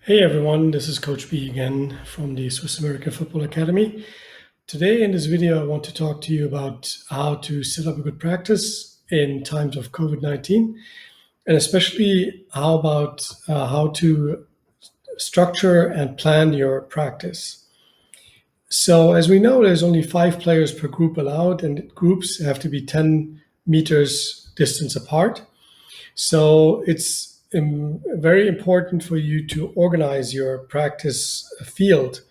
Hey everyone, this is Coach B again from the Swiss American Football Academy. Today in this video, I want to talk to you about how to set up a good practice in times of COVID-19, and especially how to structure and plan your practice. So as we know, there's only 5 players per group allowed, and groups have to be 10 meters distance apart. So it's very important for you to organize your practice field,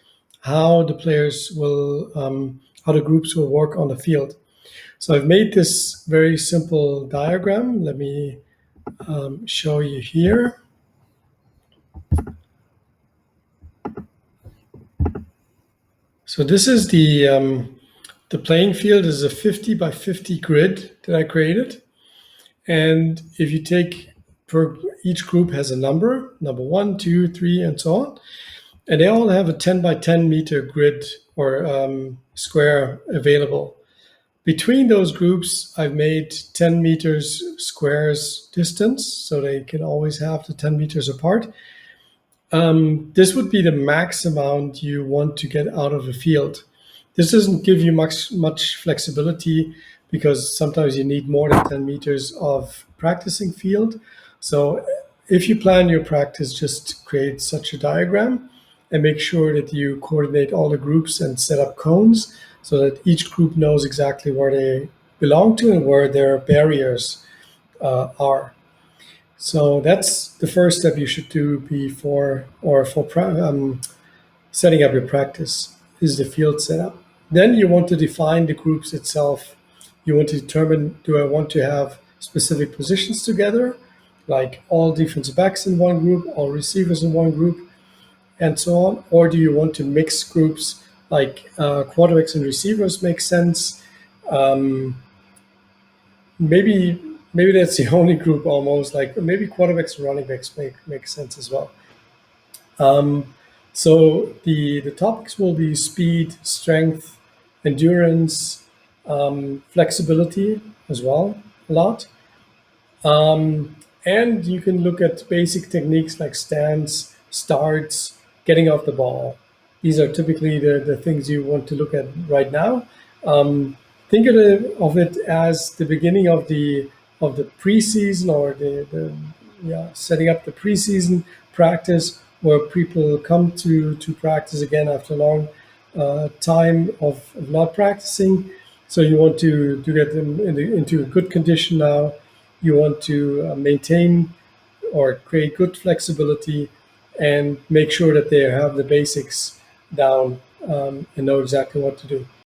how the players will, how the groups will work on the field. So I've made this very simple diagram. Let me show you here. So this is the playing field. This is a 50 by 50 grid that I created. And if you take each group has a number 1, 2, 3, and so on. And they all have a 10 by 10 meter grid or square available. Between those groups, I've made 10 meters squares distance, so they can always have the 10 meters apart. This would be the max amount you want to get out of a field. This doesn't give you much flexibility because sometimes you need more than 10 meters of practicing field. So if you plan your practice, just create such a diagram and make sure that you coordinate all the groups and set up cones so that each group knows exactly where they belong to and where their barriers are. So that's the first step you should do before or for setting up your practice is the field setup. Then you want to define the groups itself. You want to determine, do I want to have specific positions together, like all defensive backs in one group, all receivers in one group, and so on? Or do you want to mix groups like quarterbacks and receivers make sense? Maybe that's the only group almost, like maybe quarterbacks and running backs make sense as well. So the topics will be speed, strength, endurance, flexibility as well, a lot. And you can look at basic techniques like stance, starts, getting off the ball. These are typically the things you want to look at right now. Think of it as the beginning of the preseason or the setting up the preseason practice where people come to practice again after a long time of not practicing. So you want to get them into a good condition now. You want to maintain or create good flexibility and make sure that they have the basics down and know exactly what to do.